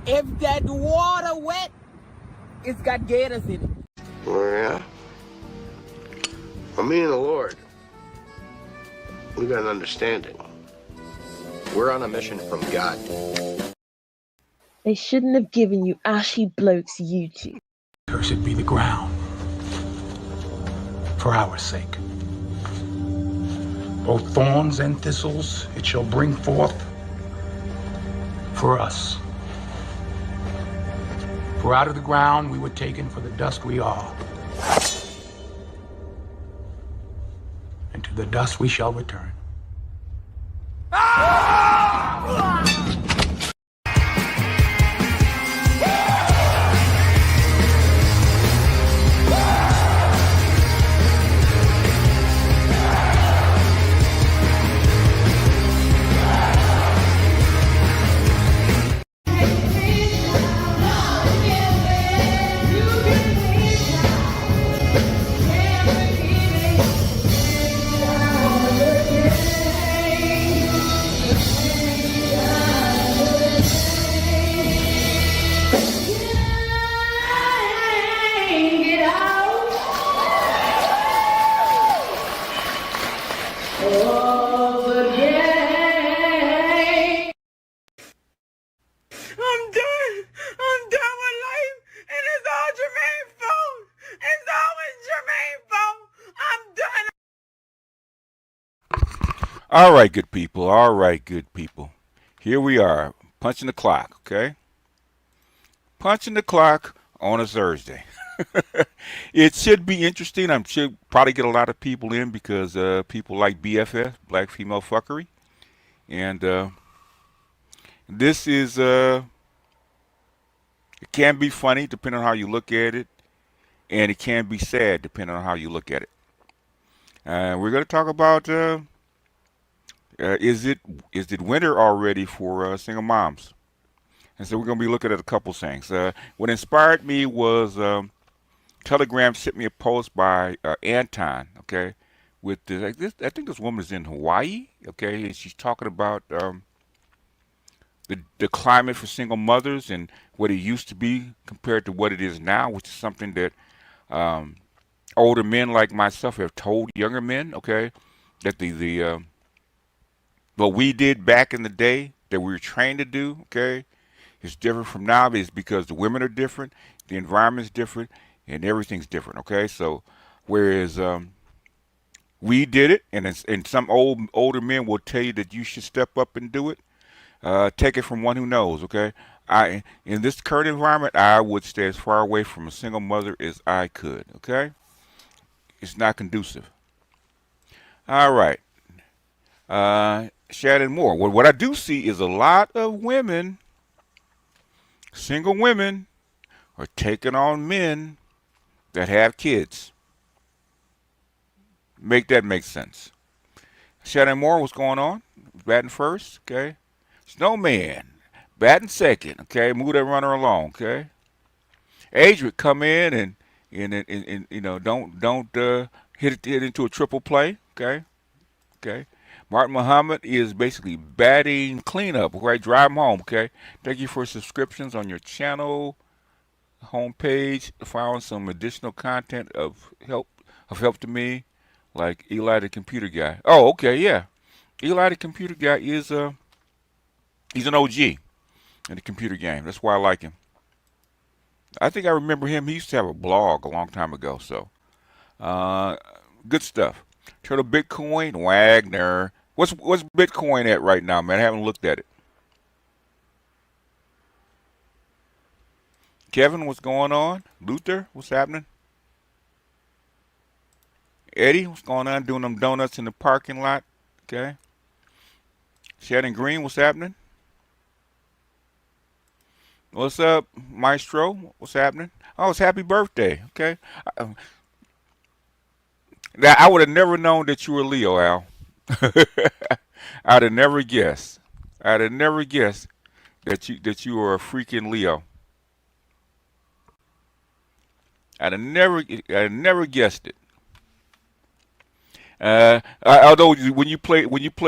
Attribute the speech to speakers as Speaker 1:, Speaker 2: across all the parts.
Speaker 1: If that water wet, it's got gators in it.
Speaker 2: Oh, yeah? Well, me and the Lord, we got an understanding. We're on a mission from God.
Speaker 3: They shouldn't have given you ashy blokes YouTube.
Speaker 4: Cursed be the ground for our sake. Both thorns and thistles it shall bring forth for us. For out of the ground we were taken, for the dust we are. And to the dust we shall return.
Speaker 1: I'm done. I'm done with life, and it's all Jermaine's fault. It's always Jermaine's fault. I'm done.
Speaker 5: All right, good people. All right, good people. Here we are, punching the clock, okay? Punching the clock on a Thursday. It should be interesting. I'm sure probably get a lot of people in because people like BFF, black female fuckery. And this is, it can be funny depending on how you look at it. And it can be sad depending on how you look at it. We're going to talk about is it winter already for single moms? And so we're going to be looking at a couple things. What inspired me was Telegram sent me a post by Anton, okay, with this, I think this woman is in Hawaii, okay, and she's talking about the climate for single mothers and what it used to be compared to what it is now, which is something that older men like myself have told younger men, okay, that what we did back in the day that we were trained to do, okay, is different from now. Is because the women are different, the environment's different, and everything's different, okay? So whereas we did it, and some older men will tell you that you should step up and do it, take it from one who knows, okay? In this current environment, I would stay as far away from a single mother as I could, okay? It's not conducive. All right. Shannon Moore. What I do see is a lot of women, single women, are taking on men that have kids. Make that make sense. Shannon Moore, what's going on? Batting first, okay? Snowman, batting second, okay? Move that runner along, okay? Adrian, come in and you know, don't hit it into a triple play, okay? Okay. Martin Muhammad is basically batting cleanup, right? Drive him home, okay? Thank you for subscriptions on your channel homepage. Found some additional content of help to me, like Eli the computer guy. Oh, okay, yeah. Eli the computer guy is he's an OG in the computer game. That's why I like him. I think I remember him. He used to have a blog a long time ago. So, good stuff. Turtle Bitcoin, Wagner. What's Bitcoin at right now, man? I haven't looked at it. Kevin, what's going on? Luther, what's happening? Eddie, what's going on? Doing them donuts in the parking lot. Okay. Shannon Green, what's happening? What's up, Maestro? What's happening? Oh, it's happy birthday. Okay. Now, I would have never known that you were Leo, Al. I'd have never guessed. I'd have never guessed that you were a freaking Leo. I'd have never guessed it. Although when you play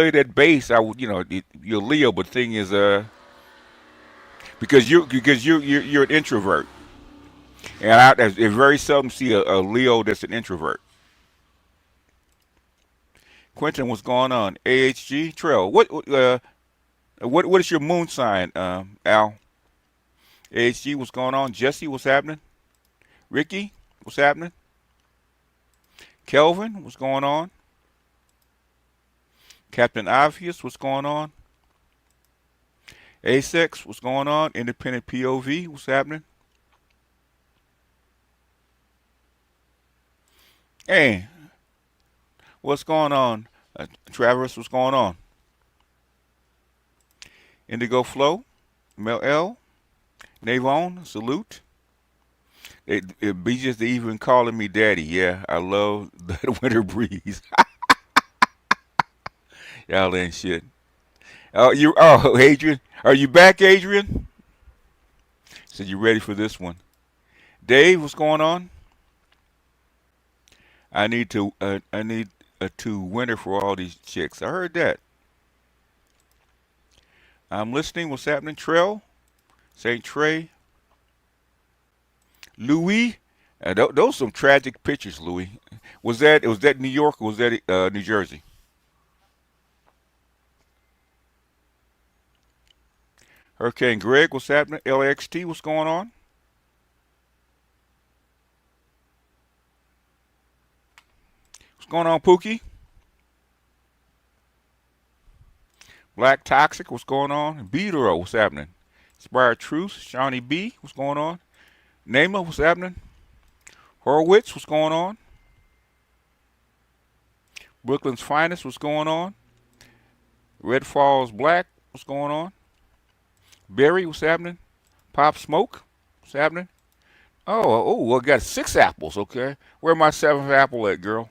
Speaker 5: that bass, you're Leo, but the thing is, because you're an introvert, and I very seldom see a Leo that's an introvert. Quentin, what's going on? AHG Trail, what is your moon sign, Al? AHG, what's going on? Jesse, what's happening? Ricky, what's happening? Kelvin, what's going on? Captain Obvious, what's going on? Asex, what's going on? Independent POV, what's happening? Hey, what's going on? Travis, what's going on? Indigo Flow, Mel L, Navon, salute. It be just even calling me daddy. Yeah, I love that winter breeze. Y'all ain't shit. Adrian, are you back, Adrian? Said you ready for this one. Dave, what's going on? I need to winter for all these chicks. I heard that. I'm listening. What's happening? Trell, St. Trey, Louis, Those some tragic pictures, Louis. Was that New York or was that New Jersey? Hurricane Greg, what's happening? LAXT, what's going on? What's going on, Pookie? Black Toxic, what's going on? Beatero, what's happening? Inspired Truth, Shawnee B, what's going on? Namer, what's happening? Horowitz, what's going on? Brooklyn's Finest, what's going on? Red Falls Black, what's going on? Berry, what's happening? Pop Smoke, what's happening? Oh, I got 6 apples, okay. Where my 7th apple at, girl?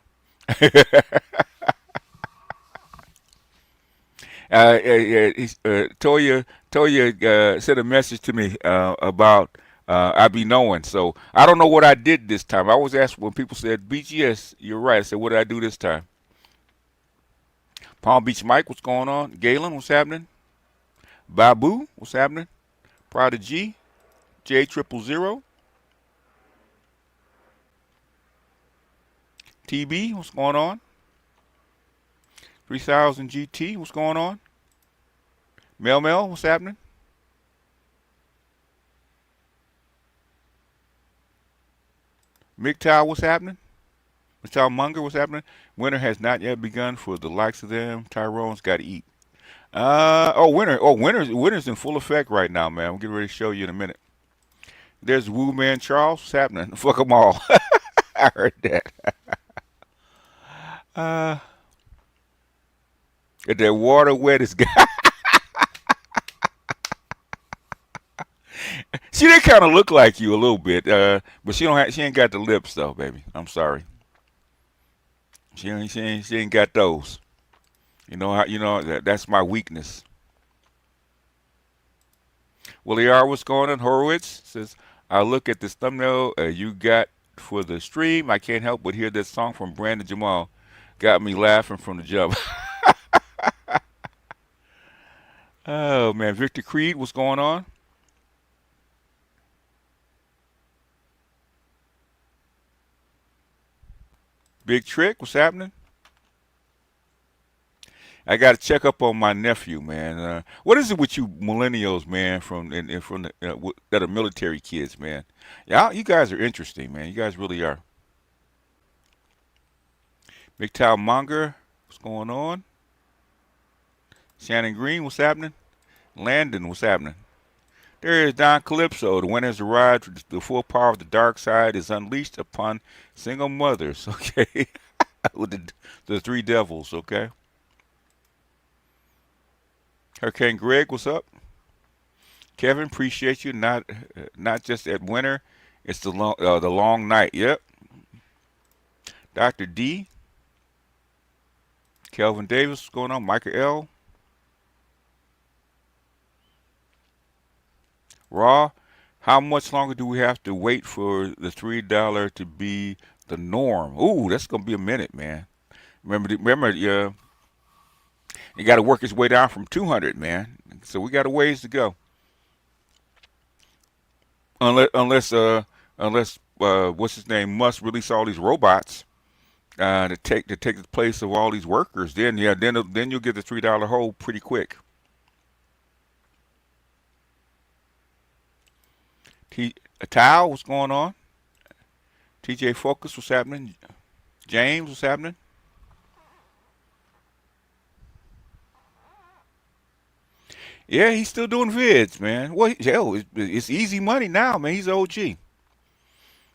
Speaker 5: Toya sent a message to me about I be knowing. So I don't know what I did this time. I was asked when people said BGS, you're right. I said, what did I do this time? Palm Beach Mike, what's going on? Galen, what's happening? Babu, what's happening? Prodigy, J000. TB, what's going on? 3000 GT, what's going on? Mel, what's happening? MGTOW, what's happening? Mr. Munger, what's happening? Winter has not yet begun for the likes of them. Tyrone's got to eat. Winter's in full effect right now, man. I'm getting ready to show you in a minute. There's Woo Man Charles, what's happening? Fuck them all. I heard that. That water wettest guy. She did kind of look like you a little bit, but she ain't got the lips though, baby. I'm sorry. She ain't got those. That's my weakness. Willie R, what's going on? Horowitz says, I look at this thumbnail you got for the stream. I can't help but hear that song from Brandon Jamal. Got me laughing from the jump. Oh man, Victor Creed, what's going on? Big Trick, what's happening? I got to check up on my nephew, man. What is it with you millennials, man, that are military kids, man? Yeah, you guys are interesting, man. You guys really are. Big Town Monger, what's going on? Shannon Green, what's happening? Landon, what's happening? There is Don Calypso. The winter has arrived. The full power of the dark side is unleashed upon single mothers, okay? With the 3 devils, okay? Hurricane Greg, what's up? Kevin, appreciate you. Not just at winter, it's the long night. Yep. Dr. D. Kelvin Davis, what's going on? Michael L. Raw, how much longer do we have to wait for the $3 to be the norm? Ooh, that's gonna be a minute, man. Remember, you got to work its way down from 200, man. So we got a ways to go. Unless what's his name, Musk release all these robots to take the place of all these workers. Then you'll get the $3 hole pretty quick. Tao, what's going on? TJ Focus, what's happening? James, what's happening? Yeah, he's still doing vids, man. Well, it's easy money now, man. He's OG.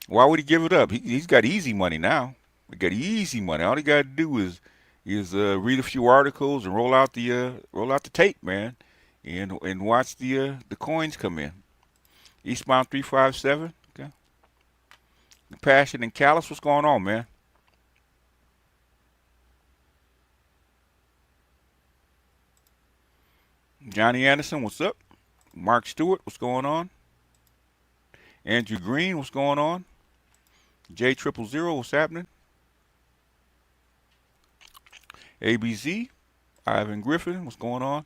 Speaker 5: Why would he give it up? He's got easy money now. He got easy money. All he got to do is read a few articles and roll out the tape, man, and watch the coins come in. Eastbound 357. Okay. Passion and Callus, what's going on, man? Johnny Anderson, what's up? Mark Stewart, what's going on? Andrew Green, what's going on? J000, what's happening? ABZ, Ivan Griffin, what's going on?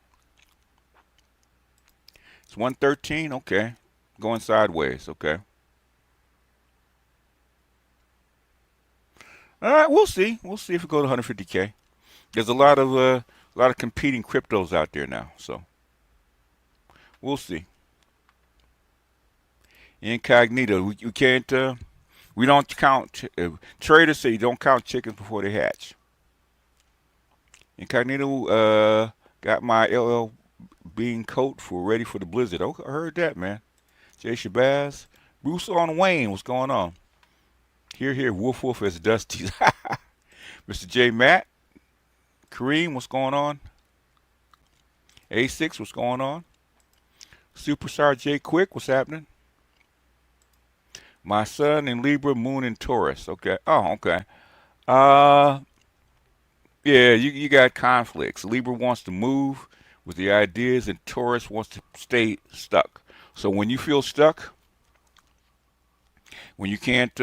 Speaker 5: It's 113, okay. Going sideways, okay. All right, we'll see. We'll see if it goes to 150K. There's a lot of competing cryptos out there now, so we'll see. Incognito. We can't. We don't count. Traders say you don't count chickens before they hatch. Incognito got my LL Bean coat for ready for the blizzard. Oh, I heard that, man. Jay Shabazz. Bruce on Wayne, what's going on? Here, woof woof as Dusty. Mr. J Matt. Kareem, what's going on? A6, what's going on? Superstar J Quick, what's happening? My son in Libra, Moon in Taurus. Okay. Oh, okay. Uh, yeah, you got conflicts. Libra wants to move with the ideas, and Taurus wants to stay stuck. So when you feel stuck, when you can't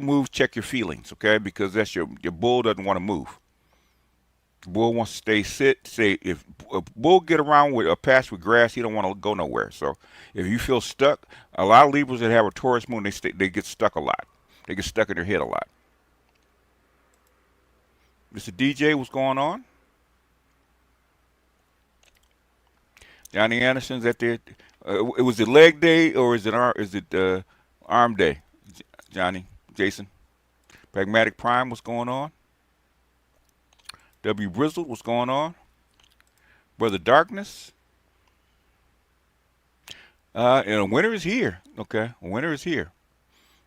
Speaker 5: move, check your feelings, okay? Because that's your bull doesn't want to move. The bull wants to stay. If a bull get around with a patch with grass, he don't want to go nowhere. So if you feel stuck, a lot of Libras that have a Taurus moon, they get stuck a lot. They get stuck in their head a lot. Mr. DJ, what's going on? Johnny Anderson's at there. It was it leg day or is it arm day? Johnny, Jason, Pragmatic Prime, what's going on? W Brizzle, what's going on? Brother Darkness. And winter is here. Okay, winter is here.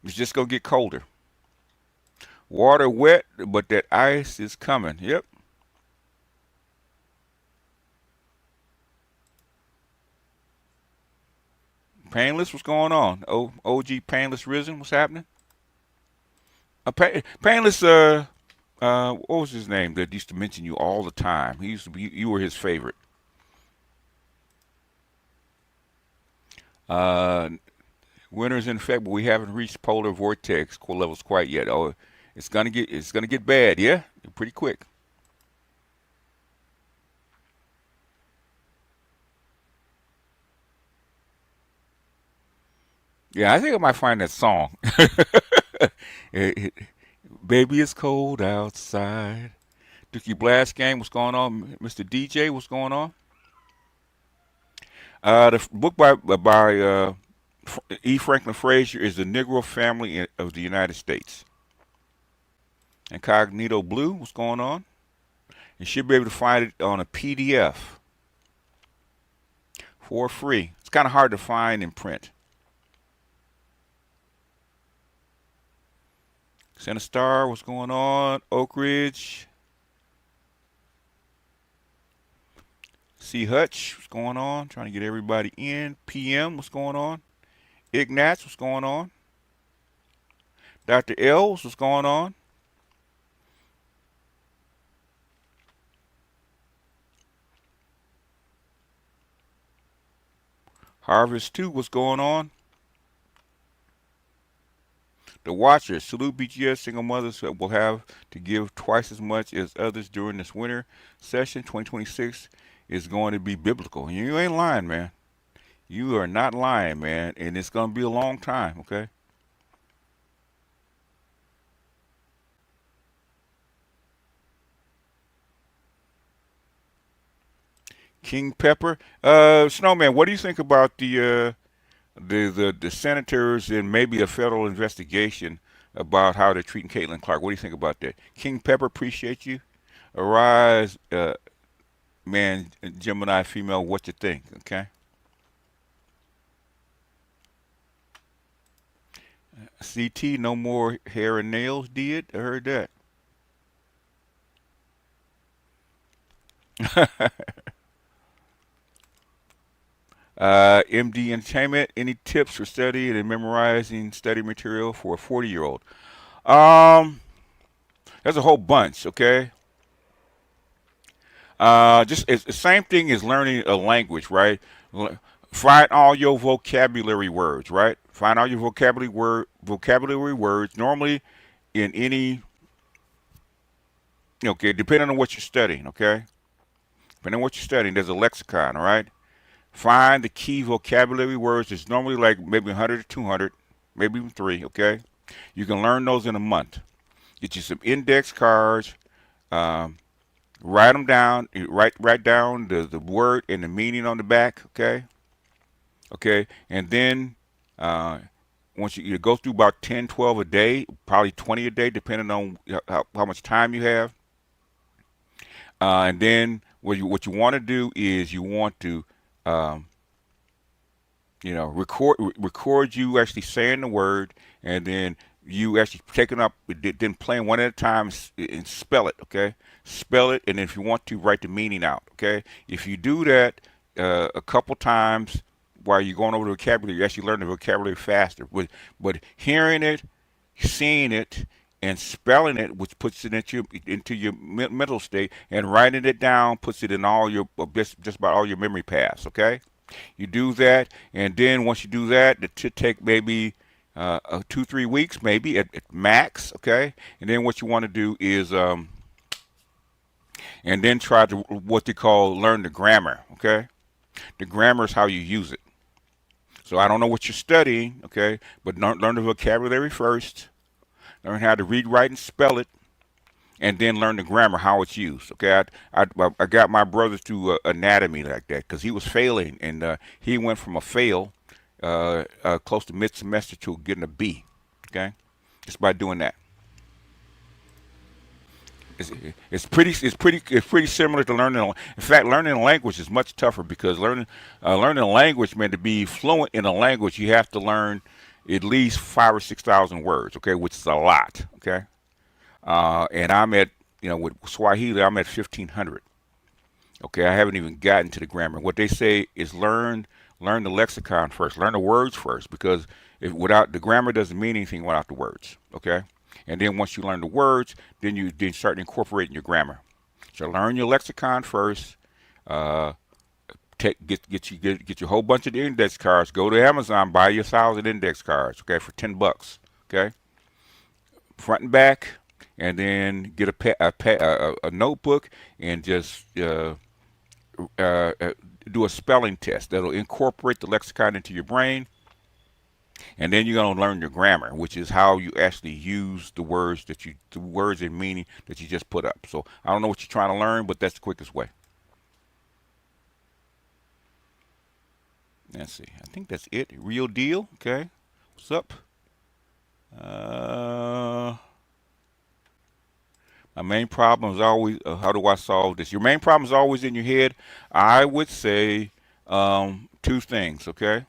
Speaker 5: It's just gonna get colder. Water wet, but that ice is coming. Yep. Painless, what's going on? OG Painless Risen, what's happening? Painless, what was his name that used to mention you all the time? He used to be, you were his favorite. Uh, Winter's in effect, but we haven't reached polar vortex core levels quite yet. Oh, it's gonna get bad, yeah, pretty quick. Yeah, I think I might find that song. Baby, it's cold outside. Dookie Blast Gang, what's going on? Mr. DJ, what's going on? The book by E. Franklin Frazier is the Negro Family of the United States. Incognito Blue, what's going on? You should be able to find it on a PDF for free. It's kind of hard to find in print. Santa Star, what's going on? Oak Ridge. C. Hutch, what's going on? Trying to get everybody in. PM, what's going on? Ignatz, what's going on? Dr. Els, what's going on? Harvest 2, what's going on? The Watchers, salute BGS single mothers that will have to give twice as much as others during this winter session. 2026 is going to be biblical. You ain't lying, man. You are not lying, man. And it's going to be a long time, okay? King Pepper. Snowman, what do you think about the senators and maybe a federal investigation about how they're treating Caitlin Clark? What do you think about that? King Pepper, appreciate you. Arise, man, Gemini female, what you think, okay? CT, no more hair and nails did. I heard that. MD Entertainment, any tips for studying and memorizing study material for a 40-year-old? Um, there's a whole bunch, okay? Just it's the same thing as learning a language, right? Find all your vocabulary words, right? Find all your vocabulary words. Normally, in any, okay, depending on what you're studying, okay? Depending on what you're studying, there's a lexicon, all right? Find the key vocabulary words. It's normally like maybe 100 or 200, maybe even 3, okay? You can learn those in a month. Get you some index cards. Um, Write them down. Write down the word and the meaning on the back. Okay, and then once you go through about 10, 12 a day, probably 20 a day, depending on how much time you have. And then what you want to do is you want to um, record you actually saying the word, and then you actually taking up, then playing one at a time and spell it. Okay, spell it, and if you want to, write the meaning out. Okay, if you do that a couple times while you're going over the vocabulary, you actually learn the vocabulary faster. But hearing it, seeing it, and spelling it, which puts it into your mental state, and writing it down puts it in all your just about all your memory paths. Okay. You do that, and then once you do that, it should take maybe 2-3 weeks, maybe at max. Okay, and then what you want to do is, and then try to what they call learn the grammar. Okay, the grammar is how you use it. So I don't know what you're studying. Okay, but learn the vocabulary first. Learn how to read, write, and spell it, and then learn the grammar, how it's used. Okay, I got my brother through anatomy like that because he was failing, and he went from a fail close to mid-semester to getting a B. Okay, just by doing that. It's pretty similar to learning. In fact, learning a language is much tougher because learning a language, man, to be fluent in a language, you have to learn at least 5,000 or 6,000 words. Okay, which is a lot. Okay. And I'm at, with Swahili, I'm at 1,500. Okay, I haven't even gotten to the grammar. What they say is learn the lexicon first, learn the words first, because without the grammar doesn't mean anything without the words. Okay, and then once you learn the words, then you start incorporating your grammar. So learn your lexicon first. Get your whole bunch of the index cards. Go to Amazon, buy your 1,000 index cards. Okay, for $10. Okay, front and back. And then get a notebook and just do a spelling test that'll incorporate the lexicon into your brain. And then you're going to learn your grammar, which is how you actually use the words and meaning that you just put up. So I don't know what you're trying to learn, but that's the quickest way. Let's see. I think that's it. Real deal. Okay. What's up? My main problem is always, how do I solve this? Your main problem is always in your head. I would say 2 things, okay?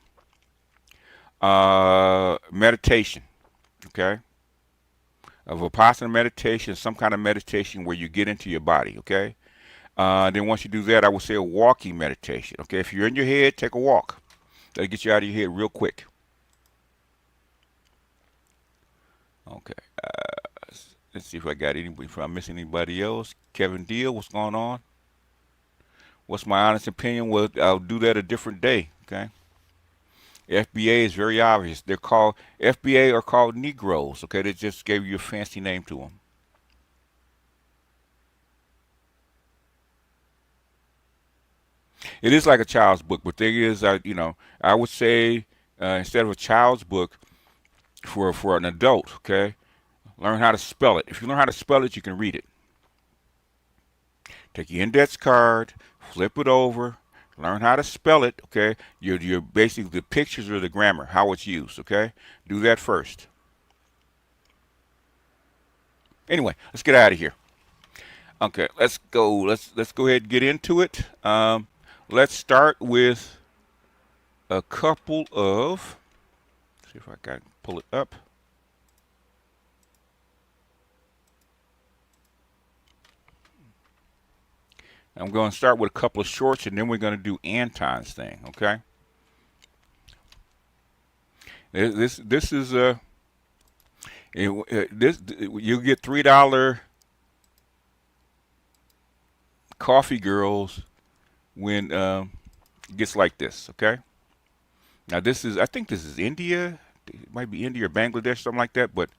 Speaker 5: Meditation, okay? A Vipassana meditation, some kind of meditation where you get into your body, okay? Then once you do that, I would say a walking meditation, okay? If you're in your head, take a walk. That'll get you out of your head real quick. Okay. Let's see if I got anybody, if I'm missing anybody else. Kevin Deal, what's going on? What's my honest opinion? Well, I'll do that a different day, okay? FBA is very obvious. FBA are called Negroes, okay? They just gave you a fancy name to them. It is like a child's book, but the thing is, I would say instead of a child's book, for an adult, okay? Learn how to spell it. If you learn how to spell it, you can read it. Take your index card, flip it over, learn how to spell it, okay? You're basically the pictures of the grammar, how it's used, okay? Do that first. Anyway, let's get out of here. Okay, let's go. Let's go ahead and get into it. Let's start with a couple of. Let's see if I can pull it up. I'm going to start with a couple of shorts, and then we're going to do Anton's thing. Okay. This is you get $3 coffee girls when it gets like this. Okay. Now I think this is India. It might be India or Bangladesh, something like that. But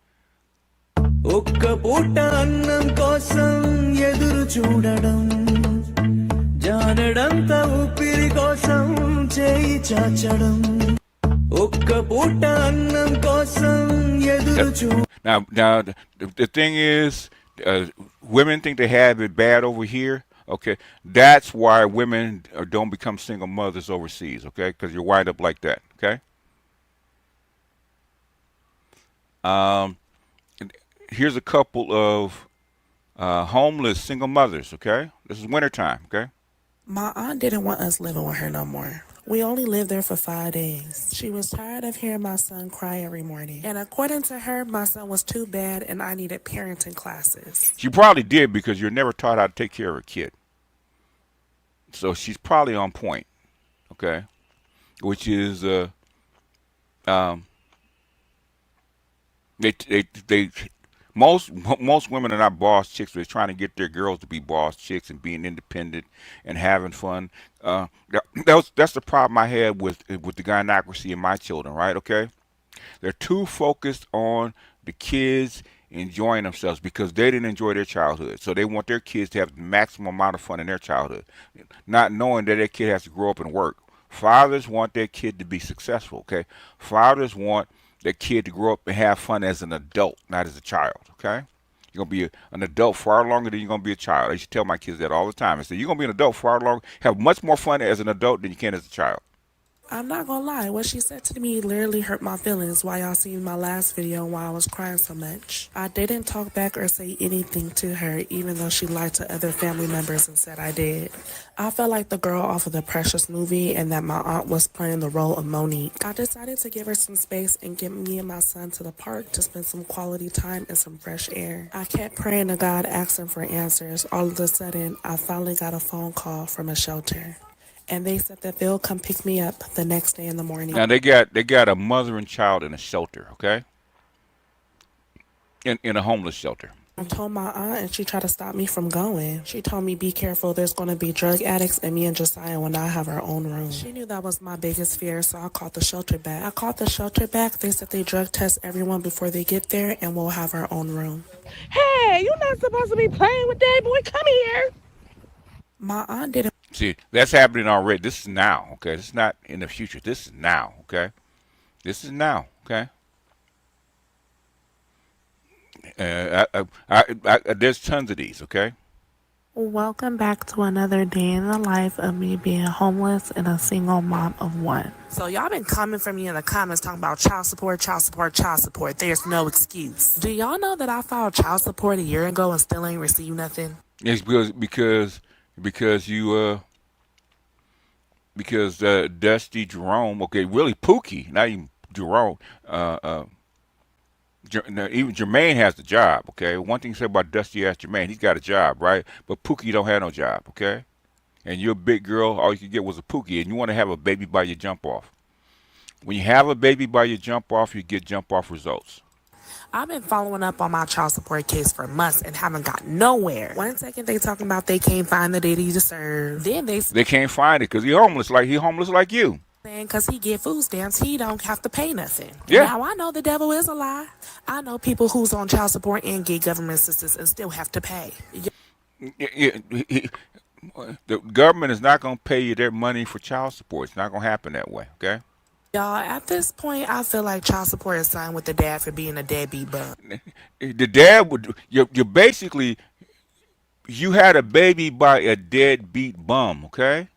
Speaker 5: now Now, the thing is, women think they have it bad over here. Okay, that's why women don't become single mothers overseas. Okay, because you're wind up like that. Okay. Um, Here's a couple of homeless single mothers. Okay, this is wintertime. Okay.
Speaker 6: My aunt didn't want us living with her no more. We only lived there for 5 days. She was tired of hearing my son cry every morning. And according to her, my son was too bad and I needed parenting classes.
Speaker 5: She probably did because you're never taught how to take care of a kid. So she's probably on point. Okay, which is um, they most women are not boss chicks. They're trying to get their girls to be boss chicks and being independent and having fun. That's the problem I had with the gynocracy in my children. Right? Okay, they're too focused on the kids enjoying themselves because they didn't enjoy their childhood. So they want their kids to have the maximum amount of fun in their childhood, not knowing that their kid has to grow up and work. Fathers want their kid to be successful. Okay, fathers want their kid to grow up and have fun as an adult, not as a child. Okay, you're gonna be an adult far longer than you're gonna be a child. I used to tell my kids that all the time. I said you're gonna be an adult far longer, have much more fun as an adult than you can as a child.
Speaker 6: I'm not gonna lie, what she said to me literally hurt my feelings while y'all seen my last video and why I was crying so much. I didn't talk back or say anything to her even though she lied to other family members and said I did. I felt like the girl off of the Precious movie and that my aunt was playing the role of Monique. I decided to give her some space and get me and my son to the park to spend some quality time and some fresh air. I kept praying to God asking for answers. All of a sudden, I finally got a phone call from a shelter. And they said that they'll come pick me up the next day in the morning.
Speaker 5: Now they got a mother and child in a shelter, okay? In a homeless shelter.
Speaker 6: I told my aunt and she tried to stop me from going. She told me, be careful, there's going to be drug addicts and me and Josiah will not have our own room. She knew that was my biggest fear, so I called the shelter back. They said they drug test everyone before they get there and we'll have our own room.
Speaker 3: Hey, you're not supposed to be playing with that boy. Come here.
Speaker 6: My aunt didn't.
Speaker 5: See, that's happening already. This is now, okay? This is not in the future. This is now, okay? This is now, okay? There's tons of these, okay?
Speaker 6: Welcome back to another day in the life of me being homeless and a single mom of one. So y'all been coming for me in the comments talking about child support. There's no excuse. Do y'all know that I filed child support a year ago and still ain't received nothing?
Speaker 5: It's because Dusty Jerome, okay, really Pookie, not even Jerome, even Jermaine has the job, okay? One thing to say about Dusty ass Jermaine, he's got a job, right? But Pookie don't have no job, okay? And you're a big girl, all you could get was a Pookie, and you want to have a baby by your jump off. When you have a baby by your jump off, you get jump off results.
Speaker 6: I've been following up on my child support case for months and haven't got nowhere. 1 second they talking about they can't find the daddy to serve. Then they
Speaker 5: can't find it because he's homeless like you.
Speaker 6: Saying because he get food stamps, he don't have to pay nothing.
Speaker 5: Yeah.
Speaker 6: Now I know the devil is a lie. I know people who's on child support and get government assistance and still have to pay.
Speaker 5: The government is not going to pay you their money for child support. It's not going to happen that way, okay?
Speaker 6: Y'all, at this point, I feel like child support is signed with the dad for being a deadbeat bum.
Speaker 5: The dad would, you're basically, you had a baby by a deadbeat bum, okay?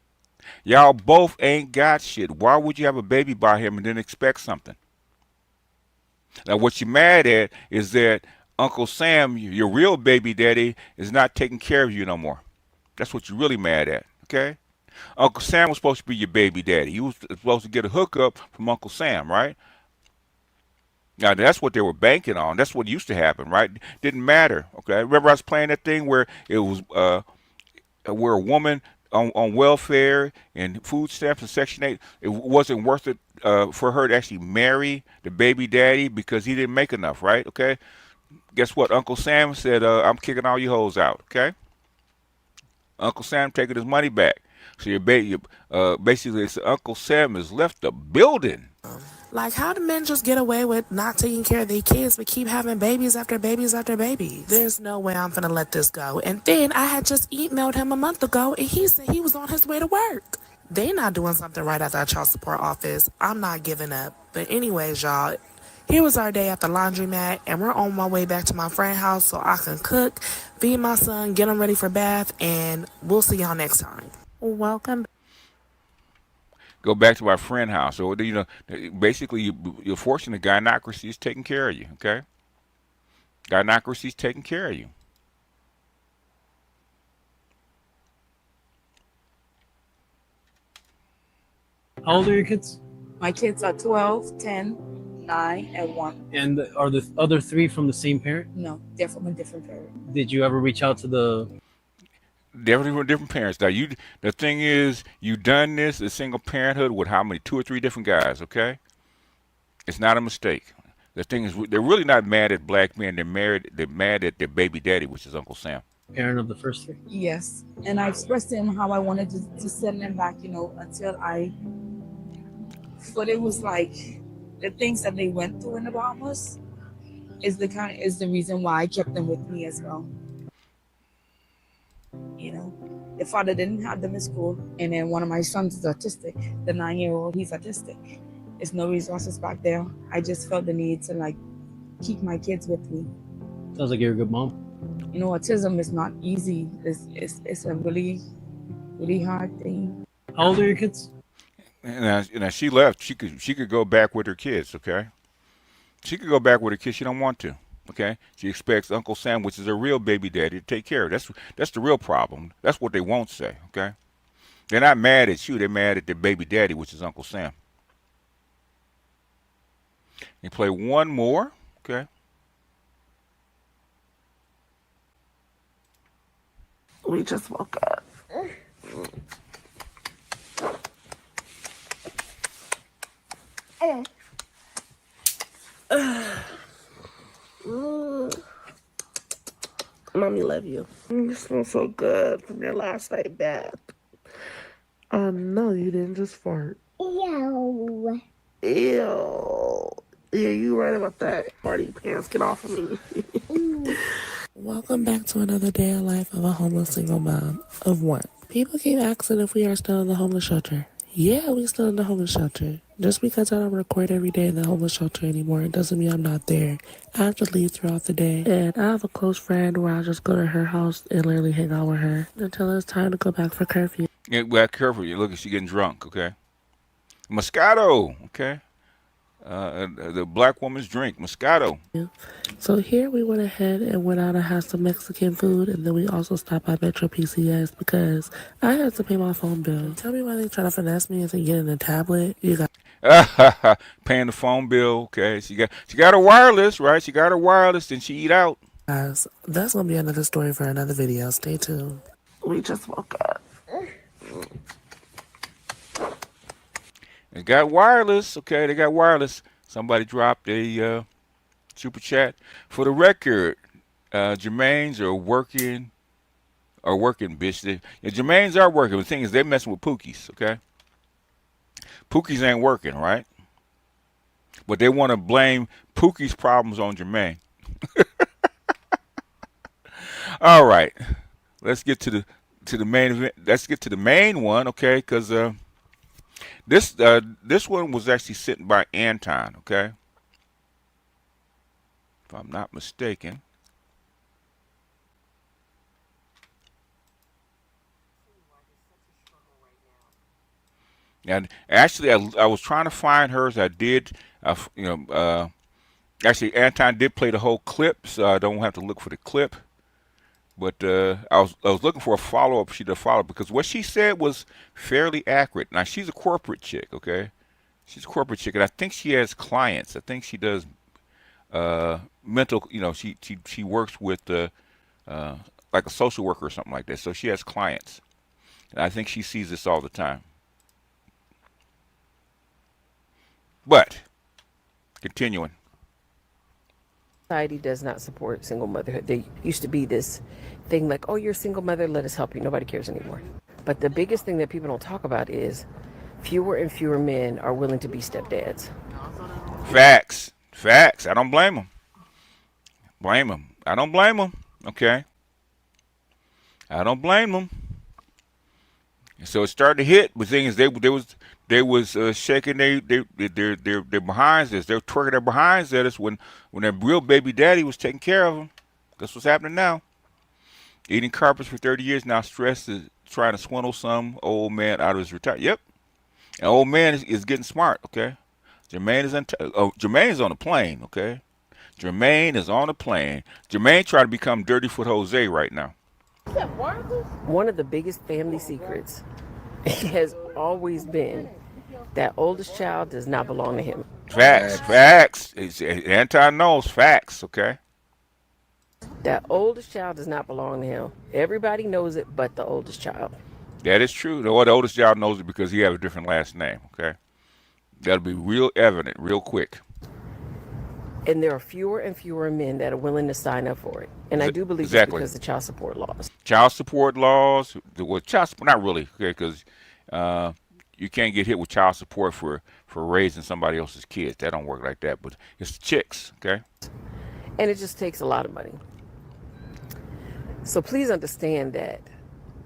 Speaker 5: Y'all both ain't got shit. Why would you have a baby by him and then expect something? Now, what you're mad at is that Uncle Sam, your real baby daddy, is not taking care of you no more. That's what you're really mad at, okay? Uncle Sam was supposed to be your baby daddy. You was supposed to get a hookup from Uncle Sam, right? Now, that's what they were banking on. That's what used to happen, right? Didn't matter, okay? Remember I was playing that thing where it was where a woman on welfare and food stamps and Section 8, it wasn't worth it for her to actually marry the baby daddy because he didn't make enough, right? Okay? Guess what? Uncle Sam said, I'm kicking all you hoes out, okay? Uncle Sam taking his money back. So your basically, Uncle Sam has left the building.
Speaker 6: Like, how do men just get away with not taking care of their kids but keep having babies after babies after babies? There's no way I'm gonna let this go. And then I had just emailed him a month ago and he said he was on his way to work. They not doing something right at that child support office. I'm not giving up. But anyways, y'all, Here was our day at the laundromat, and we're on my way back to my friend's house so I can cook, feed my son, get him ready for bath, and we'll see y'all next time. Welcome.
Speaker 5: Go back to our friend house. So, you know, basically, you're forcing the gynocracy is taking care of you, okay? Gynocracy is taking care of you.
Speaker 7: How old are your kids?
Speaker 1: My kids are 12, 10, 9, and 1.
Speaker 7: And are the other 3 from the same parent?
Speaker 1: No, they're from a different parent.
Speaker 7: Did you ever reach out to the...
Speaker 5: Different parents. Now, the thing is, you done this, a single parenthood with how many? 2 or 3 different guys, okay? It's not a mistake. The thing is, they're really not mad at black men. They're mad at their baby daddy, which is Uncle Sam.
Speaker 7: Parent of the first 3?
Speaker 1: Yes. And I expressed to him how I wanted to send them back, you know, until I... But it was like the things that they went through in the Bahamas is the reason why I kept them with me as well. You know, the father didn't have them in school, and then one of my sons is autistic. The 9-year-old, he's autistic. There's no resources back there. I just felt the need to like keep my kids with me.
Speaker 7: Sounds like you're a good mom.
Speaker 1: You know, autism is not easy. It's a really, really hard thing.
Speaker 7: How old are your kids?
Speaker 5: And she left. She could go back with her kids. Okay, she could go back with her kids. She don't want to. Okay, she expects Uncle Sam, which is a real baby daddy, to take care of her. That's the real problem. That's what they won't say. Okay, they're not mad at you. They're mad at their baby daddy, which is Uncle Sam. You play one more. Okay.
Speaker 6: We just woke up. Mommy love you. You smell so good from your last night bath. No, you didn't just fart. Ew. Ew. Yeah, you right about that. Party pants, get off of me. Welcome back to another day of life of a homeless single mom of 1. People keep asking if we are still in the homeless shelter. Yeah, we still in the homeless shelter. Just because I don't record every day in the homeless shelter anymore, it doesn't mean I'm not there. I have to leave throughout the day. And I have a close friend where I just go to her house and literally hang out with her until it's time to go back for curfew.
Speaker 5: Yeah, well, careful. You look, she's getting drunk. Okay. Moscato. Okay. The black woman's drink, Moscato.
Speaker 6: So here we went ahead and went out and had some Mexican food, and then we also stopped by Metro PCS because I had to pay my phone bill. Tell me why they try to finesse me into getting a tablet. You got
Speaker 5: paying the phone bill. Okay, she got her wireless, right? She got her wireless, and she eat out.
Speaker 6: guys. That's gonna be another story for another video. Stay tuned. We just woke up.
Speaker 5: They got wireless, okay? They got wireless. Somebody dropped a super chat. For the record, Jermaines are working, bitch. Jermaines are working. The thing is, they're messing with Pookies, okay? Pookies ain't working, right? But they want to blame Pookie's problems on Jermaine. All right, let's get to the main event. Let's get to the main one, okay? Because this one was actually sent by Anton, okay? If I'm not mistaken. And actually, I was trying to find hers. I did, actually, Anton did play the whole clip, so I don't have to look for the clip. But I was looking for a follow-up. She did a follow-up because what she said was fairly accurate. Now, she's a corporate chick, okay? She's a corporate chick, and I think she has clients. I think she does mental, she works with like a social worker or something like that. So she has clients. And I think she sees this all the time. But, continuing.
Speaker 8: Society does not support single motherhood. There used to be this thing like, oh, you're a single mother, let us help you. Nobody cares anymore. But the biggest thing that people don't talk about is fewer and fewer men are willing to be stepdads.
Speaker 5: Facts. I don't blame them. I don't blame them. Okay. I don't blame them. So it started to hit, but the thing is, they was shaking their behinds at us. They were twerking their behinds at us when their real baby daddy was taking care of them. That's what's happening now. Eating carpets for 30 years now, stressed is trying to swindle some old man out of his retirement. Yep, an old man is getting smart. Okay, Jermaine is on the plane. Okay, Jermaine is on the plane. Jermaine trying to become Dirty Foot Jose right now.
Speaker 8: One of the biggest family secrets has always been that oldest child does not belong to him.
Speaker 5: Facts. Anton knows facts. Okay.
Speaker 8: That oldest child does not belong to him. Everybody knows it, but the oldest child.
Speaker 5: That is true. The oldest child knows it because he has a different last name. Okay. That'll be real evident, real quick.
Speaker 8: And there are fewer and fewer men that are willing to sign up for it. And I do believe
Speaker 5: exactly.
Speaker 8: It's because of child support laws.
Speaker 5: Child support laws, child support, not really, okay, because you can't get hit with child support for raising somebody else's kids. That don't work like that. But it's the chicks, okay?
Speaker 8: And it just takes a lot of money. So please understand that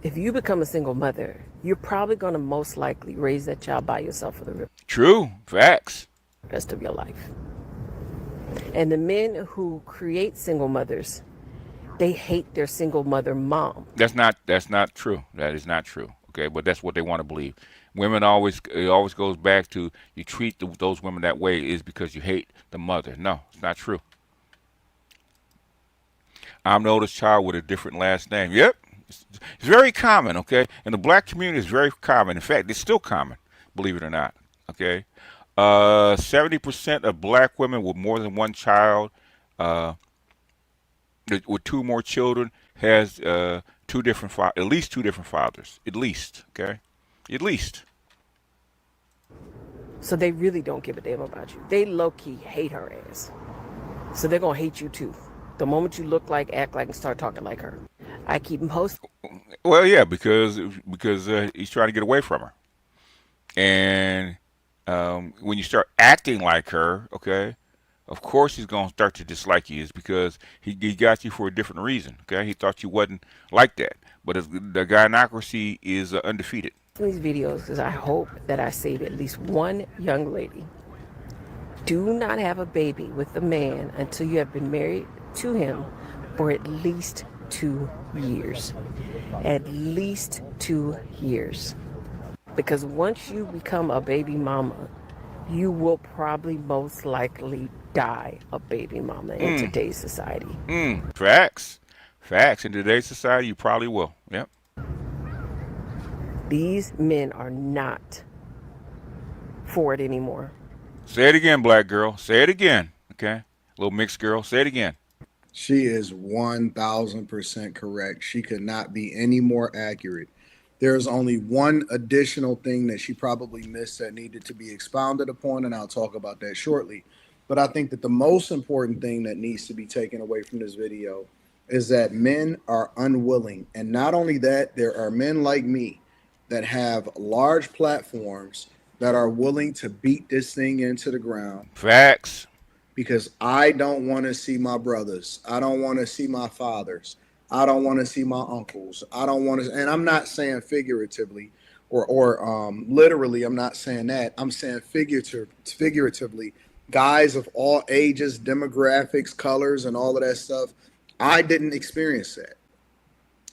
Speaker 8: if you become a single mother, you're probably going to most likely raise that child by yourself for the
Speaker 5: True. Facts.
Speaker 8: rest of your life. And the men who create single mothers, they hate their single mother mom.
Speaker 5: That's not true. That is not true. Okay, but that's what they want to believe. Women it always goes back to you treat those women that way is because you hate the mother. No, it's not true. I'm the oldest child with a different last name. Yep, it's very common. Okay, in the black community, it's very common. In fact, it's still common, believe it or not. Okay, 70% of black women with more than one child, with two more children, has at least two different fathers. At least, okay, at least.
Speaker 8: So they really don't give a damn about you. They low-key hate her ass. So they're gonna hate you too. The moment you look like, act like, and start talking like her. I keep him posted.
Speaker 5: Well, yeah, because he's trying to get away from her, and when you start acting like her, okay, of course he's gonna start to dislike you. Is because he got you for a different reason. Okay, he thought you wasn't like that, but the gynocracy is undefeated.
Speaker 8: These videos because I hope that I save at least one young lady. Do not have a baby with a man until you have been married to him for at least 2 years. At least 2 years. Because once you become a baby mama, you will probably most likely die a baby mama in today's society.
Speaker 5: Facts. In today's society, you probably will. Yep.
Speaker 8: These men are not for it anymore.
Speaker 5: Say it again, black girl. Say it again. Okay? Little mixed girl. Say it again.
Speaker 9: She is 1,000% correct. She could not be any more accurate. There's only one additional thing that she probably missed that needed to be expounded upon, and I'll talk about that shortly. But I think that the most important thing that needs to be taken away from this video is that men are unwilling. And not only that, there are men like me that have large platforms that are willing to beat this thing into the ground.
Speaker 5: Facts.
Speaker 9: Because I don't want to see my brothers. I don't want to see my fathers. I don't want to see my uncles. I don't want to, and I'm not saying figuratively or literally, I'm not saying that. I'm saying figuratively, guys of all ages, demographics, colors, and all of that stuff. I didn't experience that.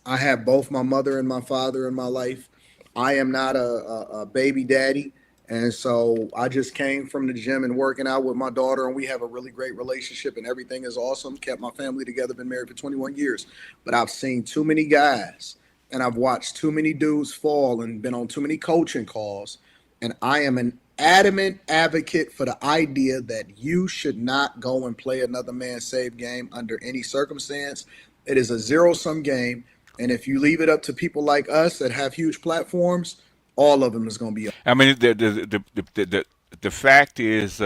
Speaker 9: I have both my mother and my father in my life. I am not a baby daddy. And so I just came from the gym and working out with my daughter, and we have a really great relationship and everything is awesome. Kept my family together, been married for 21 years. But I've seen too many guys and I've watched too many dudes fall and been on too many coaching calls. And I am an adamant advocate for the idea that you should not go and play another man's save game under any circumstance. It is a zero-sum game. And if you leave it up to people like us that have huge platforms, all of them is going to be.
Speaker 5: I mean, the fact is,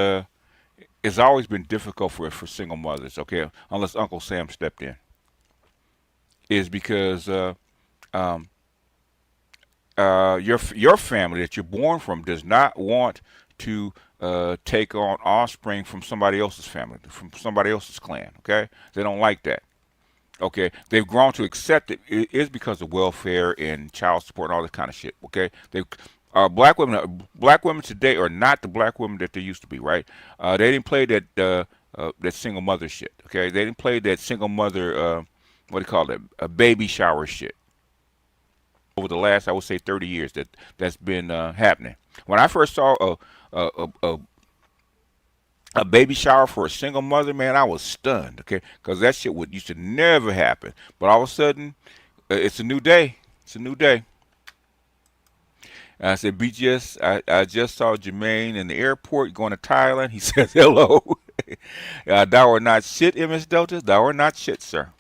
Speaker 5: it's always been difficult for single mothers. Okay, unless Uncle Sam stepped in, is because your family that you're born from does not want to take on offspring from somebody else's family, from somebody else's clan. Okay, they don't like that. Okay, they've grown to accept it. It is because of welfare and child support and all this kind of shit. Okay, black women today are not the black women that they used to be, right? They didn't play that single mother shit. Okay, they didn't play that single mother what do you call it, a baby shower shit. Over the last, I would say, 30 years that's been happening. When I first saw a, a, a a baby shower for a single mother, man, I was stunned. Okay, because that shit used to never happen. But all of a sudden, it's a new day. It's a new day. And I said, BGS, I just saw Jermaine in the airport going to Thailand. He says, hello. Thou art not shit, MS Delta. Thou art not shit, sir.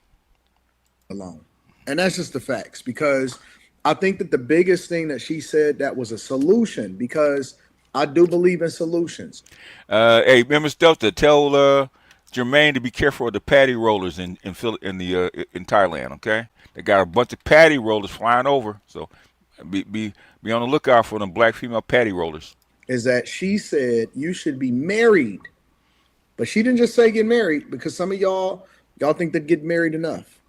Speaker 9: Alone. And that's just the facts, because I think that the biggest thing that she said that was a solution, because I do believe in solutions.
Speaker 5: Hey, MS Delta, tell Jermaine to be careful of the patty rollers in Thailand, okay? They got a bunch of patty rollers flying over, so be on the lookout for them black female patty rollers.
Speaker 9: Is that she said you should be married, but she didn't just say get married, because some of y'all think that get married enough,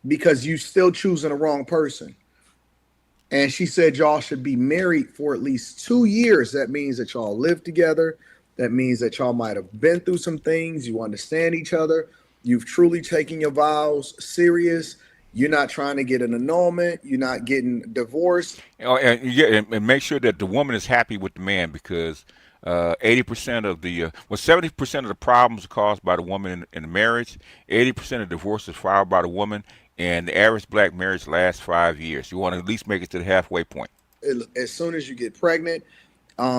Speaker 9: because you still choosing the wrong person. And she said y'all should be married for at least 2 years. That means that y'all live together. That means that y'all might have been through some things. You understand each other. You've truly taken your vows serious. You're not trying to get an annulment. You're not getting divorced.
Speaker 5: And make sure that the woman is happy with the man, because 80% of 70% of the problems are caused by the woman in the marriage. 80% of divorces filed by the woman, and the average black marriage lasts 5 years. You want to at least make it to the halfway point.
Speaker 9: As soon as you get pregnant,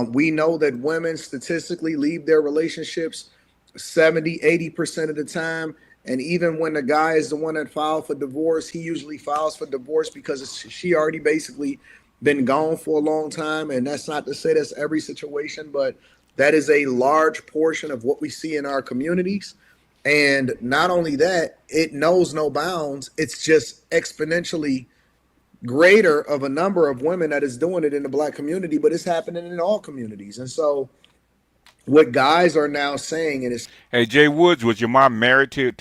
Speaker 9: we know that women statistically leave their relationships 70-80% of the time. And even when the guy is the one that filed for divorce, he usually files for divorce because she already basically been gone for a long time. And that's not to say that's every situation, but that is a large portion of what we see in our communities. And not only that, it knows no bounds. It's just exponentially greater of a number of women that is doing it in the black community, but it's happening in all communities. And so what guys are now saying, and it's,
Speaker 5: hey, Jay Woods, was your mom married to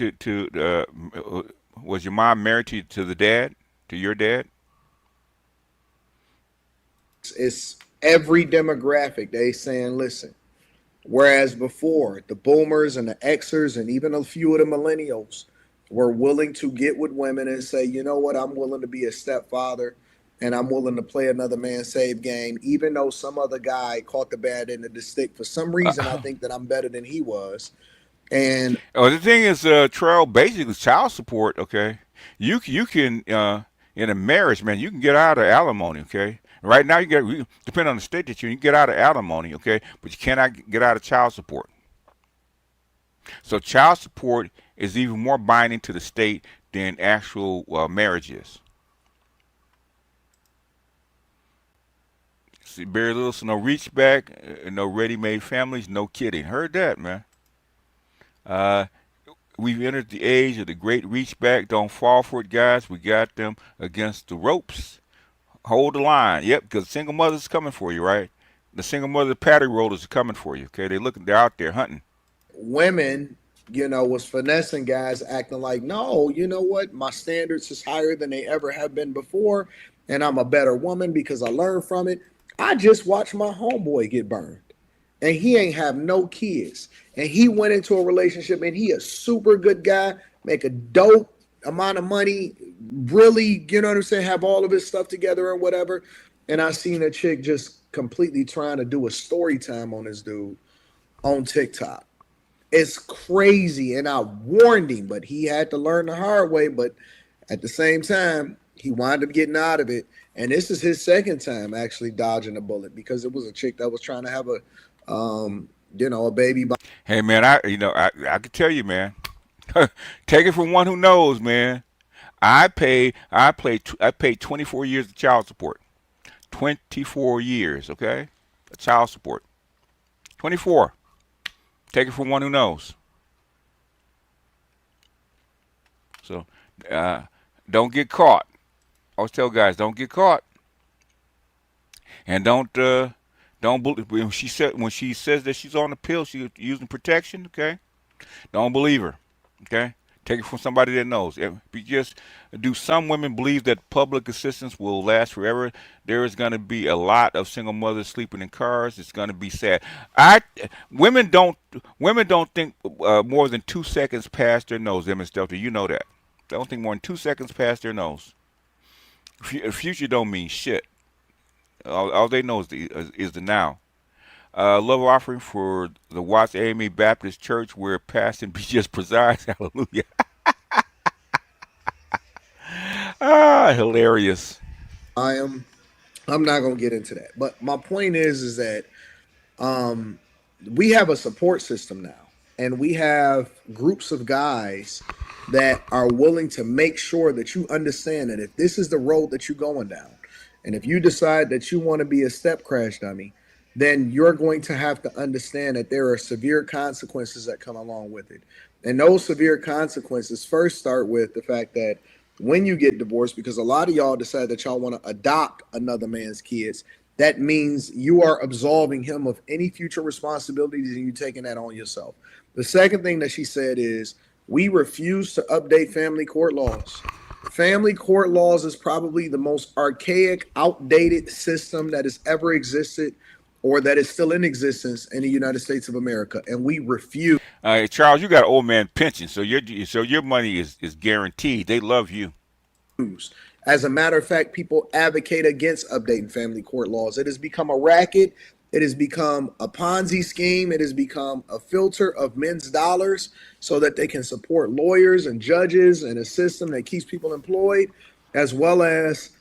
Speaker 5: was your mom married to the dad, to your dad?
Speaker 9: it's every demographic. They saying, listen, whereas before the boomers and the Xers and even a few of the millennials were willing to get with women and say, you know what, I'm willing to be a stepfather and I'm willing to play another man's save game, even though some other guy caught the bad end of the stick. For some reason, I think that I'm better than he was. And
Speaker 5: the thing is, Trail, basically child support. Okay, you can in a marriage, man, you can get out of alimony. Okay, right now depending on the state that you can get out of alimony. Okay, but you cannot get out of child support. So child support is even more binding to the state than actual marriage is. See, Barry Little, so no reach back, no ready-made families, no kidding. Heard that, man. We've entered the age of the great reach back. Don't fall for it, guys. We got them against the ropes. Hold the line. Yep, because single mothers coming for you, right? The single mother patty rollers are coming for you. Okay, they're out there hunting.
Speaker 9: Women, was finessing guys, acting like, no, you know what? My standards is higher than they ever have been before, and I'm a better woman because I learned from it. I just watched my homeboy get burned, and he ain't have no kids, and he went into a relationship, and he a super good guy, make a dope amount of money, really, you know what I'm saying, have all of his stuff together and whatever. And I seen a chick just completely trying to do a story time on this dude on TikTok. It's crazy, and I warned him, but he had to learn the hard way. But at the same time, he wound up getting out of it. And this is his second time actually dodging a bullet, because it was a chick that was trying to have a baby.
Speaker 5: Hey, man, I can tell you, man. Take it from one who knows, man. I paid 24 years of child support. 24 years, okay? Child support. 24. Take it from one who knows. So, don't get caught. I always tell guys, don't get caught, and don't believe when she says that she's on the pill, she's using protection. Okay, don't believe her. Okay, Take it from somebody that knows. If you just do some women believe that public assistance will last forever? There is going to be a lot of single mothers sleeping in cars. It's going to be sad. I women don't think more than 2 seconds past their nose. Them and stuff. You know that. They don't think more than 2 seconds past their nose. Future don't mean shit. All they know is the now. Love offering for the Watts AME Baptist Church where Pastor B just presides. Hallelujah. Hilarious.
Speaker 9: I'm not gonna get into that. But my point is that um, we have a support system now, and we have groups of guys that are willing to make sure that you understand that if this is the road that you're going down, and if you decide that you want to be a step crash dummy, then you're going to have to understand that there are severe consequences that come along with it. And those severe consequences first start with the fact that when you get divorced, because a lot of y'all decide that y'all want to adopt another man's kids, that means you are absolving him of any future responsibilities and you taking that on yourself. The second thing that she said is, we refuse to update family court laws. Family court laws is probably the most archaic, outdated system that has ever existed or that is still in existence in the United States of America. And we refuse.
Speaker 5: Charles, you got an old man pension, so your money is guaranteed. They love you.
Speaker 9: As a matter of fact, people advocate against updating family court laws. It has become a racket. It has become a Ponzi scheme. It has become a filter of men's dollars so that they can support lawyers and judges and a system that keeps people employed, as well as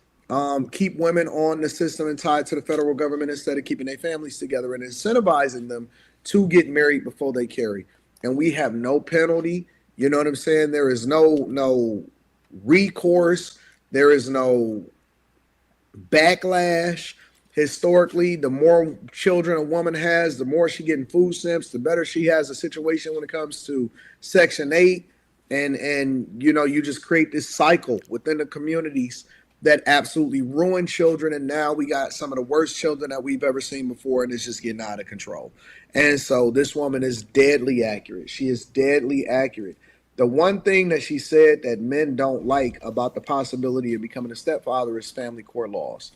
Speaker 9: keep women on the system and tied to the federal government instead of keeping their families together and incentivizing them to get married before they carry. And we have no penalty. You know what I'm saying? There is no recourse. There is no backlash. Historically, the more children a woman has, the more she getting food stamps, the better she has a situation when it comes to Section 8. And you just create this cycle within the communities that absolutely ruin children. And now we got some of the worst children that we've ever seen before, and it's just getting out of control. And so this woman is deadly accurate. She is deadly accurate. The one thing that she said that men don't like about the possibility of becoming a stepfather is family court laws.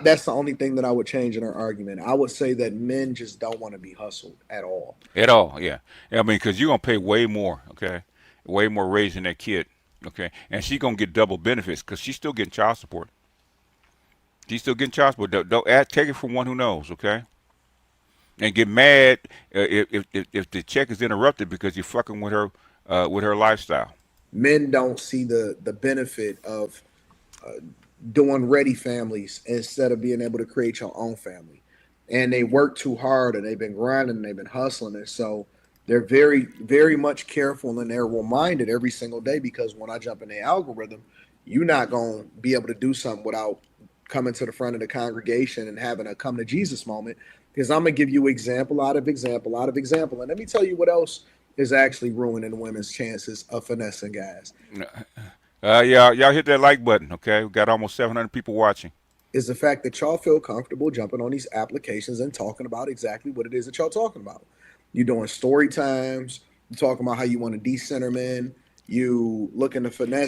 Speaker 9: That's the only thing that I would change in her argument. I would say that men just don't want to be hustled at all.
Speaker 5: At all, yeah. I mean, because you're going to pay way more, okay? Way more raising that kid, okay? And she's going to get double benefits because she's still getting child support. She's still getting child support. Don't take it from one who knows, okay? And get mad if the check is interrupted because you're fucking with her lifestyle.
Speaker 9: Men don't see the benefit of doing ready families instead of being able to create your own family. And they work too hard and they've been grinding and they've been hustling. And so they're very, very much careful and they're reminded every single day, because when I jump in the algorithm, you're not going to be able to do something without coming to the front of the congregation and having a come to Jesus moment, because I'm going to give you example out of example out of example. And let me tell you what else is actually ruining women's chances of finessing guys.
Speaker 5: Y'all hit that like button, okay? We got almost 700 people watching.
Speaker 9: Is the fact that y'all feel comfortable jumping on these applications and talking about exactly what it is that y'all talking about. You're doing story times. You're talking about how you want to decenter men. You looking to finesse.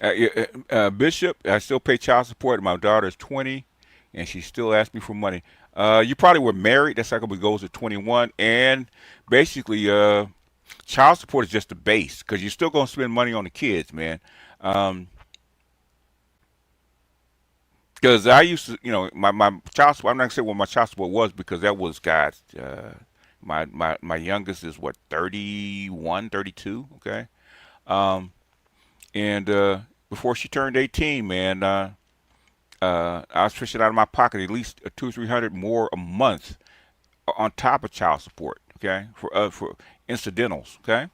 Speaker 5: Bishop, I still pay child support. My daughter's 20, and she still asks me for money. You probably were married. That's how it goes to 21. And basically, child support is just the base because you're still going to spend money on the kids, man. Because I used to, my child support, I'm not going to say what my child support was because that was, God, my youngest is, 31, 32, okay? And before she turned 18, man, I was fishing out of my pocket at least 200-300 more a month on top of child support, okay, for incidentals, okay?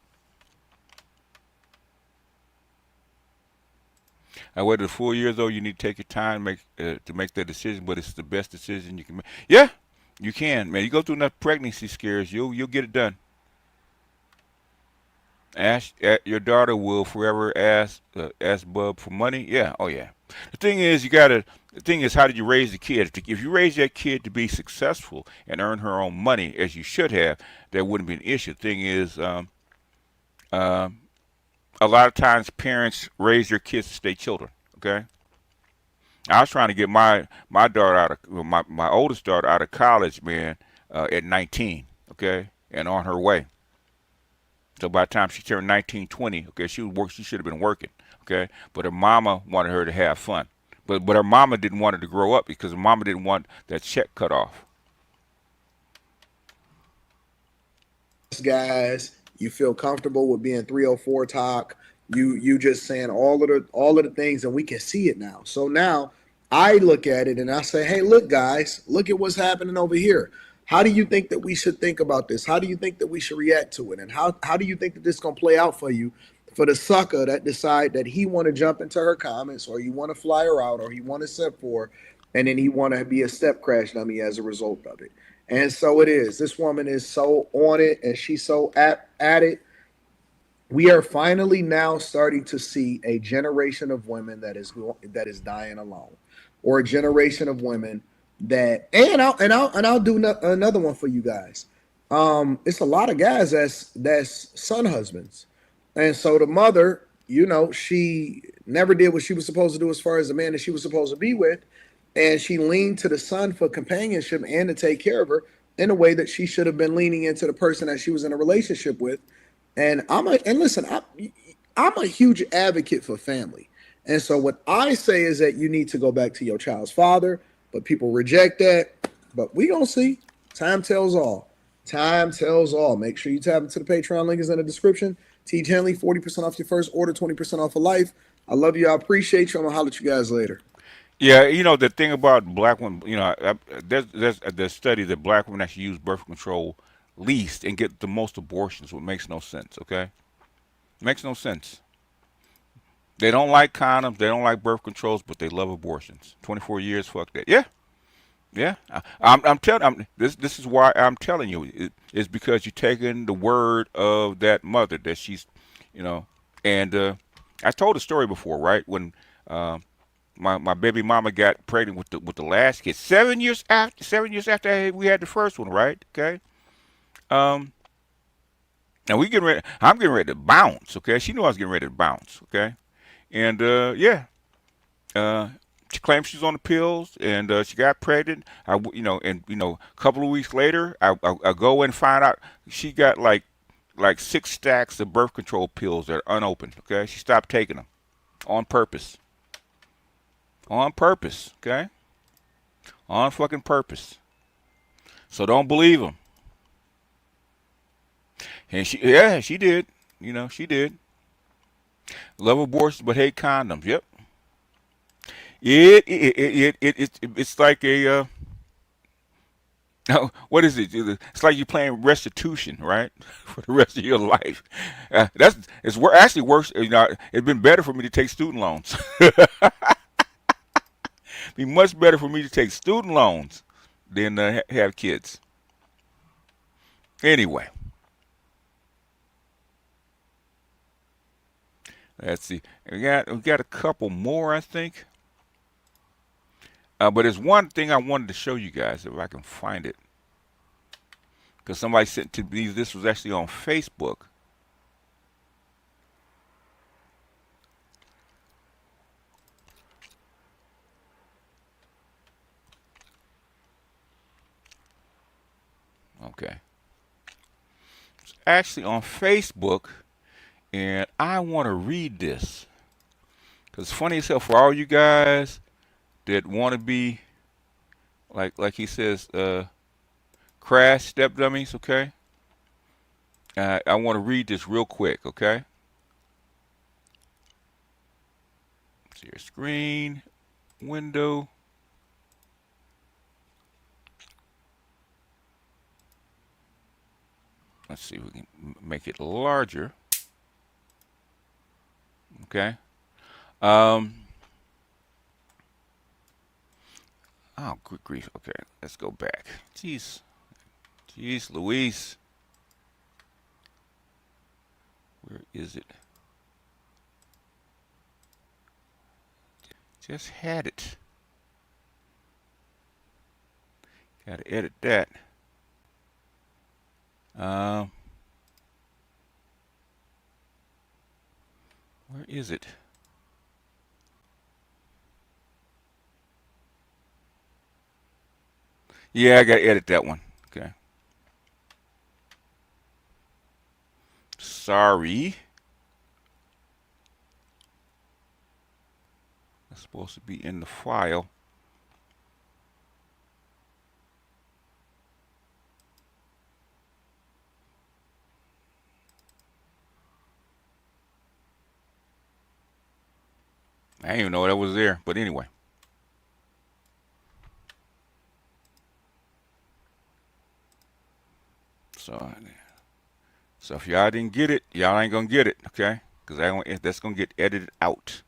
Speaker 5: Whether the full year though, you need to take your time to make that decision, but it's the best decision you can make. Yeah, you can, man. You go through enough pregnancy scares, you'll get it done. Your daughter will forever ask Bub for money. Yeah, oh yeah. The thing is, how did you raise the kid? If you raise that kid to be successful and earn her own money as you should have, that wouldn't be an issue. The thing is, a lot of times parents raise their kids to stay children. Okay. I was trying to get my daughter out of my oldest daughter out of college, man, at 19. Okay, and on her way. So by the time she turned 19, 20, okay, she would work. She should have been working. Okay, but her mama wanted her to have fun. But her mama didn't want her to grow up because her mama didn't want that check cut off.
Speaker 9: Guys, you feel comfortable with being 304 talk. You just saying all of the things, and we can see it now. So now I look at it and I say, hey, look, guys, look at what's happening over here. How do you think that we should think about this? How do you think that we should react to it? And how do you think that this is gonna play out for you, for the sucker that decide that he want to jump into her comments, or you want to fly her out, or he want to step for her, and then he want to be a step crash dummy as a result of it. And so it is. This woman is so on it, and she's so at it. We are finally now starting to see a generation of women that is dying alone, or a generation of women that. And I'll do another one for you guys. It's a lot of guys that's son husbands, and so the mother, she never did what she was supposed to do as far as the man that she was supposed to be with, and she leaned to the son for companionship and to take care of her in a way that she should have been leaning into the person that she was in a relationship with. And listen, I'm a huge advocate for family. And so what I say is that you need to go back to your child's father, but people reject that. But we gonna see. Time tells all. Time tells all. Make sure you tap into the Patreon. Link is in the description. Teach Henley, 40% off your first order, 20% off of life. I love you. I appreciate you. I'm gonna holler at you guys later.
Speaker 5: Yeah, the thing about black women, there's the study that black women actually use birth control least and get the most abortions, which makes no sense. Okay, makes no sense. They don't like condoms, they don't like birth controls, but they love abortions. 24 years, fuck that. Yeah, yeah. I'm telling. This is why I'm telling you. It's because you're taking the word of that mother that she's, you know, and I told a story before, right? When my baby mama got pregnant with the last kid, 7 years after we had the first one, right? Okay. Um, and we getting ready. I'm getting ready to bounce. Okay. She knew I was getting ready to bounce. Okay. And yeah. She claimed she's on the pills, and she got pregnant. A couple of weeks later, I go and find out she got like 6 stacks of birth control pills that are unopened. Okay, she stopped taking them on purpose. On purpose. Okay, on fucking purpose. So don't believe them. And she did. She did. Love abortion, but hate condoms. Yep. It's like a what is it? It's like you're playing restitution, right, for the rest of your life. Actually worse. It's been better for me to take student loans. Be much better for me to take student loans than have kids. Anyway, let's see. We got a couple more, I think. But there's one thing I wanted to show you guys if I can find it, because somebody sent to me. This was actually on Facebook. Okay. It's actually on Facebook, and I want to read this. Because funny as hell, for all you guys that want to be, like he says, crash step dummies, okay? I want to read this real quick, okay? See your screen, window. Let's see if we can make it larger. Okay. Oh, good grief. Okay, let's go back. Jeez, Louise. Where is it? Just had it. Gotta edit that. Where is it? Yeah, I gotta edit that one. Okay. Sorry. It's supposed to be in the file. I didn't even know that was there. But anyway. So, so if y'all didn't get it, y'all ain't gonna get it, okay? Because that's gonna get edited out.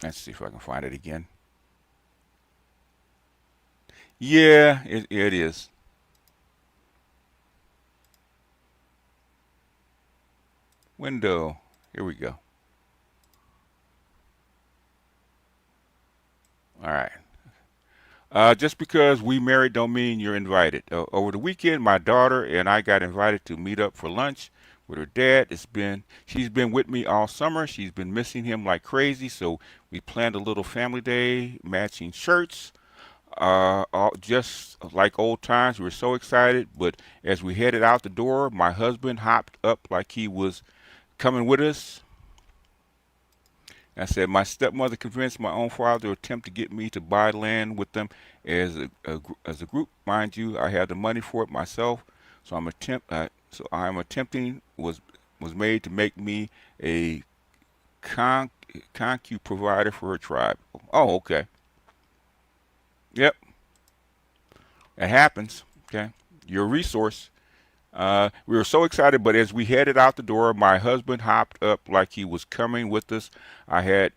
Speaker 5: Let's see if I can find it again. Yeah, it is. Window. Here we go. All right. Just because we married don't mean you're invited. Over the weekend, my daughter and I got invited to meet up for lunch with her dad. She's been with me all summer. She's been missing him like crazy, so we planned a little family day, matching shirts. Just like old times, we were so excited. But as we headed out the door, my husband hopped up like he was coming with us. I said, my stepmother convinced my own father to attempt to get me to buy land with them as a group. Mind you, I had the money for it myself, so I'm attempting was made to make me a concu provider for her tribe. Oh, okay. Yep, that happens. Okay, you're a resource. We were so excited, but as we headed out the door, my husband hopped up like he was coming with us. I had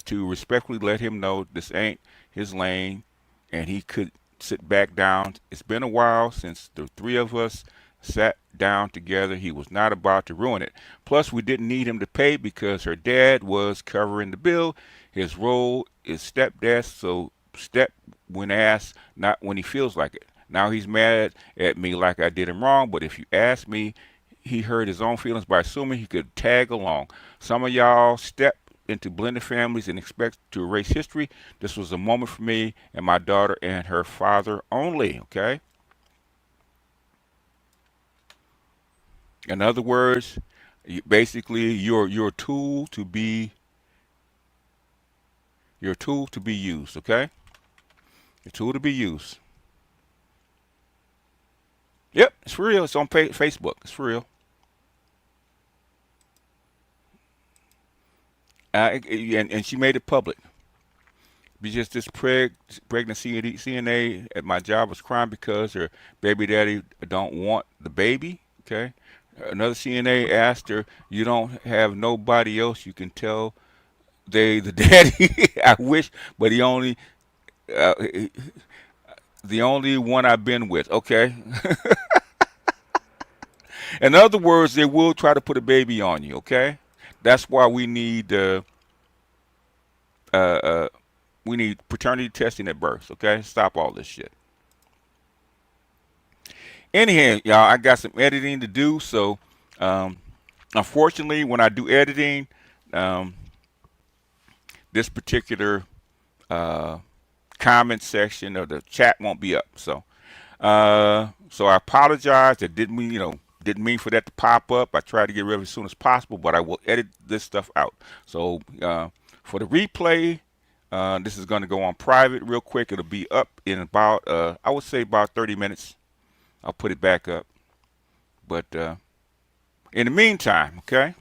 Speaker 5: to respectfully let him know this ain't his lane and he could sit back down. It's been a while since the three of us sat down together. He was not about to ruin it. Plus, we didn't need him to pay because her dad was covering the bill. His role is stepdad, so step when asked, not when he feels like it. Now he's mad at me like I did him wrong, but if you ask me, he hurt his own feelings by assuming he could tag along. Some of y'all step into blended families and expect to erase history. This was a moment for me and my daughter and her father only, okay? In other words, basically you're a tool to be used, okay? A tool to be used. Yep, it's for real. It's on Facebook. It's for real. And she made it public. Just this pregnant CNA at my job was crying because her baby daddy don't want the baby. Okay. Another CNA asked her, "You don't have nobody else you can tell the daddy?" I wish, but uh, the only one I've been with. Okay. In other words, they will try to put a baby on you. Okay. That's why uh, uh, we need paternity testing at birth. Okay. Stop all this shit. Anyhow, y'all, I got some editing to do. So, um, unfortunately, when I do editing, um, this particular uh, comment section of the chat won't be up. So I apologize. I didn't mean for that to pop up. I tried to get rid of it as soon as possible, but I will edit this stuff out. So for the replay, this is going to go on private real quick. It'll be up in about, I would say about 30 minutes. I'll put it back up. But in the meantime, okay?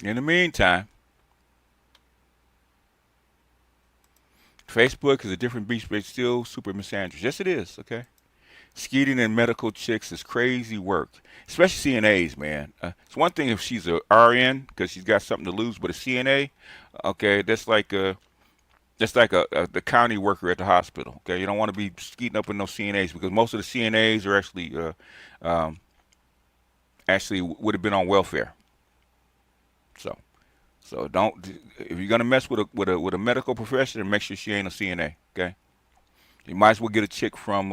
Speaker 5: In the meantime, Facebook is a different beast, but it's still super misandrous. Yes, it is, okay? Skeeting and medical chicks is crazy work, especially CNAs, man. It's one thing if she's a RN because she's got something to lose, but a CNA, okay, that's like the county worker at the hospital. Okay, you don't want to be skeeting up with no CNAs because most of the CNAs are actually would have been on welfare. So So don't. If you're gonna mess with a medical professional, make sure she ain't a CNA. Okay. You might as well get a chick from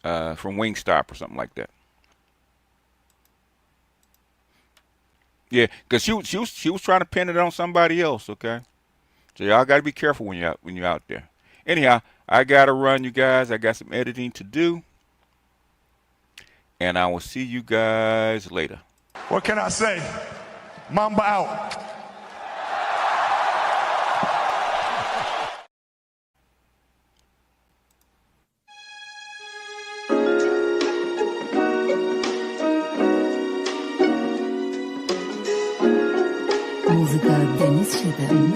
Speaker 5: Wingstop or something like that. Yeah, because she was trying to pin it on somebody else. Okay. So y'all got to be careful when you're out there. Anyhow, I gotta run, you guys. I got some editing to do, and I will see you guys later.
Speaker 10: What can I say? Mamba out.
Speaker 11: Muzyka Denis 7.